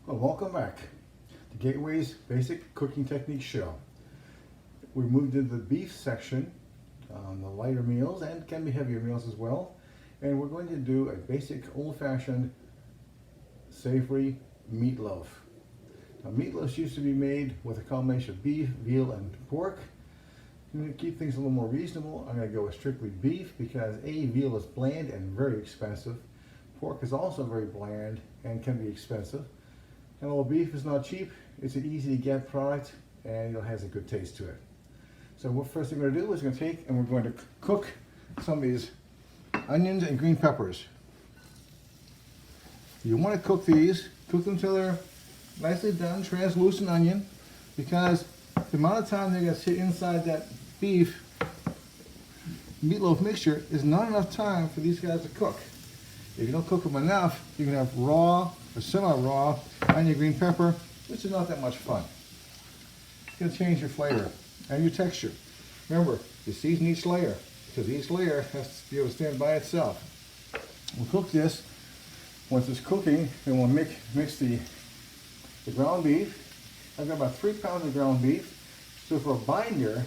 Well, welcome back to Gateway's Basic Cooking Technique Show. We moved into the beef section on the lighter meals and can be heavier meals as well. And we're going to do a basic old-fashioned savory meatloaf. Now, meatloafs used to be made with a combination of beef, veal, and pork. I'm going to keep things a little more reasonable. I'm going to go with strictly beef because veal is bland and very expensive. Pork is also very bland and can be expensive. And although beef is not cheap, it's an easy to get product and it has a good taste to it. So what first thing we're going to do is we're going to take and we're going to cook some of these onions and green peppers. You want to cook these, cook them till they're nicely done, translucent onion, because the amount of time they're going to sit inside that beef meatloaf mixture is not enough time for these guys to cook. If you don't cook them enough, you can have raw or semi-raw onion green pepper, which is not that much fun. It's going to change your flavor and your texture. Remember, you season each layer, because each layer has to be able to stand by itself. We'll cook this. Once it's cooking, then we'll mix the ground beef. I've got about 3 pounds of ground beef. So for a binder,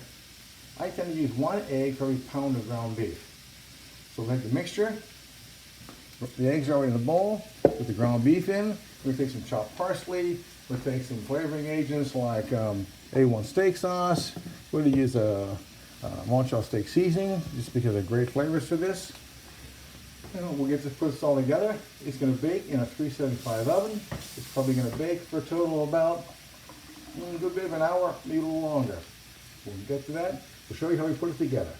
I tend to use 1 egg for every pound of ground beef. So we'll make the mixture. The eggs are already in the bowl. Put the ground beef in. We're going to take some chopped parsley. We'll take some flavoring agents like A1 steak sauce. We're going to use a Montreal steak seasoning just because they're great flavors for this. And we'll get to put this all together. It's going to bake in a 375 oven. It's probably going to bake for a total of about a good bit of an hour, maybe a little longer. When we get to that, we'll show you how we put it together.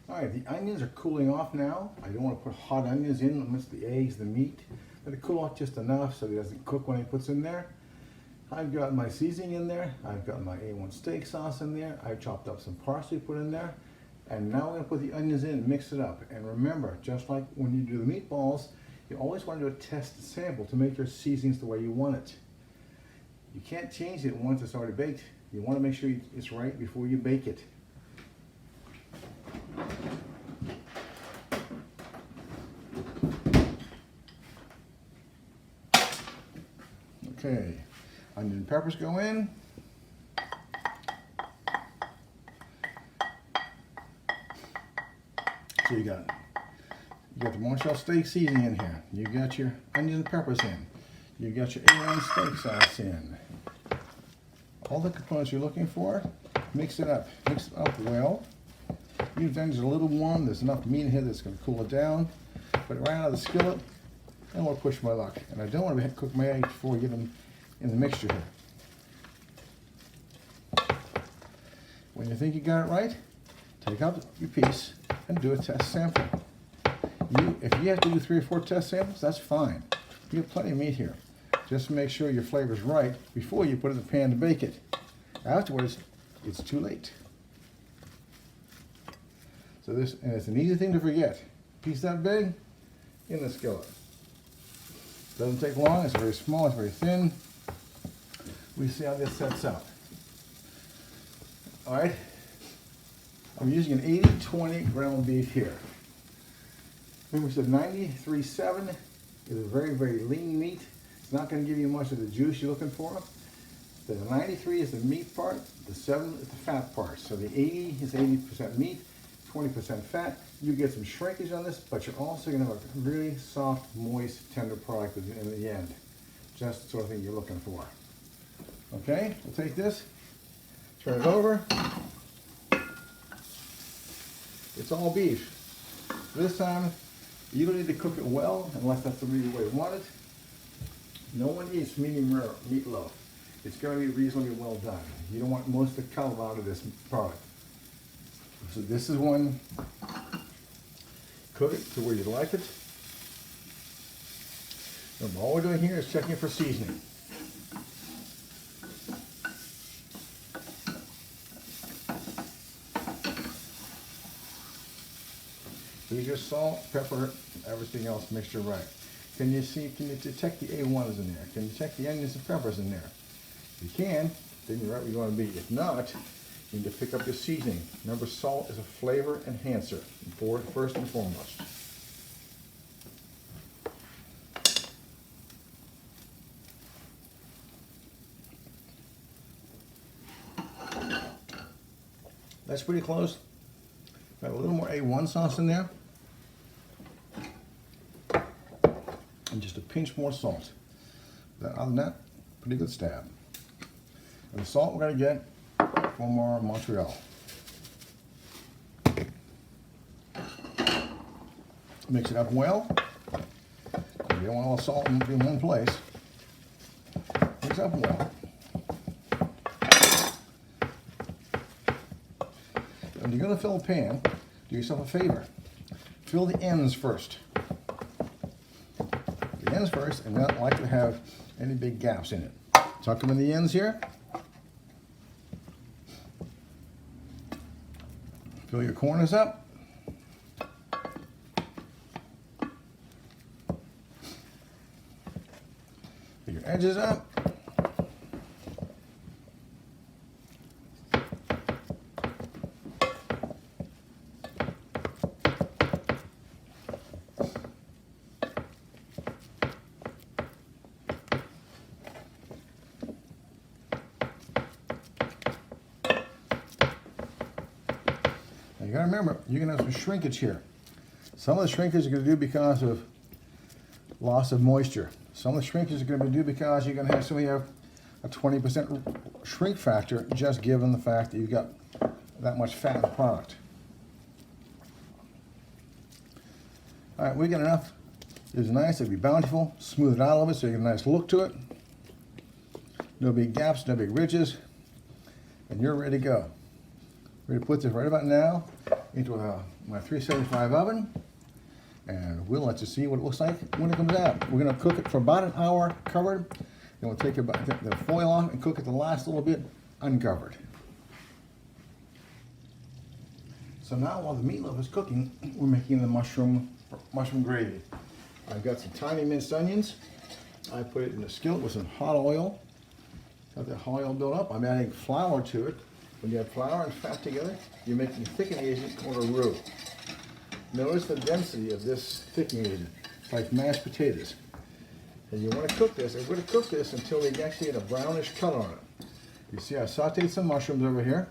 Alright, the onions are cooling off now. I don't want to put hot onions in amidst the eggs, the meat. Let it cool off just enough so it doesn't cook when it puts in there. I've got my seasoning in there. I've got my A1 steak sauce in there. I've chopped up some parsley, put in there. And now we're going to put the onions in and mix it up. And remember, just like when you do the meatballs, you always want to do a test sample to make your seasonings the way you want it. You can't change it once it's already baked. You want to make sure it's right before you bake it. Okay, onion and peppers go in. So you got the Montreal steak seasoning in here. You got your onion and peppers in. You got your A1 steak sauce in. All the components you're looking for, mix it up. Mix it up well. These onions are a little warm. There's enough meat in here that's going to cool it down. Put it right out of the skillet, and we'll push my luck. And I don't want to cook my eggs before we get them in the mixture here. When you think you got it right, take out your piece and do a test sample. If you have to do 3 or 4 test samples, that's fine. You have plenty of meat here. Just make sure your flavor's right before you put it in the pan to bake it. Afterwards, it's too late. So and it's an easy thing to forget. Piece that big, in the skillet. Doesn't take long, it's very small, it's very thin. We see how this sets out. All right, I'm using an 80-20 ground beef here. Remember, we said 93.7 is a very, very lean meat. It's not going to give you much of the juice you're looking for. The 93 is the meat part, the 7 is the fat part. So the 80 is 80% meat, 20% fat. You get some shrinkage on this, but you're also going to have a really soft, moist, tender product in the end. Just the sort of thing you're looking for. Okay, we'll take this, turn it over. It's all beef. This time, you don't need to cook it well, unless that's the way you want it. No one eats medium rare meatloaf. It's going to be reasonably well done. You don't want most of the color out of this product. So this is one. Cook it to where you like it. And all we're doing here is checking for seasoning. Here's your salt, pepper, everything else mixture right. Can you detect the A1s in there? Can you detect the onions and peppers in there? If you can, then you're right where you want to be. If not, you need to pick up your seasoning. Remember, salt is a flavor enhancer, first and foremost. That's pretty close. Got a little more A1 sauce in there. And just a pinch more salt. Other than that, pretty good stab. And the salt we're going to get from our Montreal. Mix it up well. You don't want all the salt in one place. Mix it up well. When you're going to fill a pan, do yourself a favor. Fill the ends first. The ends first, and not like to have any big gaps in it. Tuck them in the ends here. Fill your corners up. Fill your edges up. You gotta remember, you're gonna have some shrinkage here. Some of the shrinkage is gonna do because of loss of moisture. Some of the shrinkage is gonna be due because you're gonna have somebody have a 20% shrink factor just given the fact that you've got that much fat in the product. All right, we got enough. It's nice, it'll be bountiful. Smooth it out a little bit so you get a nice look to it. No big gaps, no big ridges. And you're ready to go. We're gonna put this right about now into my 375 oven, and we'll let you see what it looks like when it comes out. We're gonna cook it for about an hour covered, then we'll take the foil off and cook it the last little bit uncovered. So now while the meatloaf is cooking, we're making the mushroom gravy. I've got some tiny minced onions. I put it in a skillet with some hot oil. Got the hot oil built up. I'm adding flour to it. When you have flour and fat together, you're making a thickening agent called a roux. Notice the density of this thickening agent. It's like mashed potatoes. And you want to cook this, and we're going to cook this until we actually get a brownish color on it. You see I sauteed some mushrooms over here.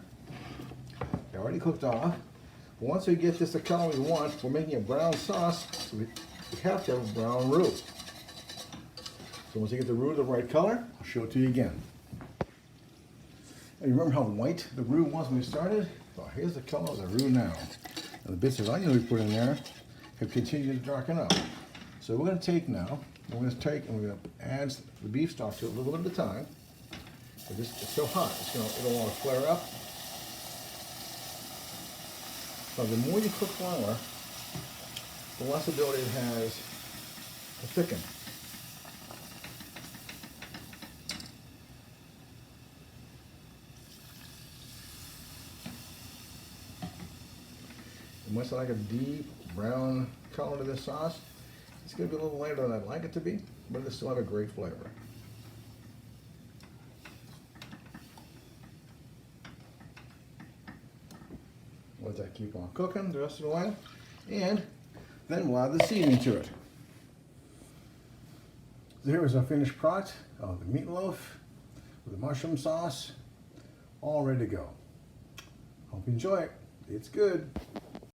They're already cooked off. But once we get this the color we want, we're making a brown sauce, so we have to have a brown roux. So once you get the roux the right color, I'll show it to you again. You remember how white the roux was when we started? Well, here's the color of the roux now. And the bits of onion we put in there have continued to darken up. So we're going to take now, we're going to add the beef stock to it a little bit at a time. It's so hot, it'll want to flare up. So the more you cook flour, the less ability it has to thicken. Once I like a deep brown color to this sauce, it's going to be a little lighter than I'd like it to be, but it'll still have a great flavor. Let that keep on cooking the rest of the way, and then we'll add the seasoning to it. So here is our finished product of the meatloaf with the mushroom sauce, all ready to go. Hope you enjoy it. It's good.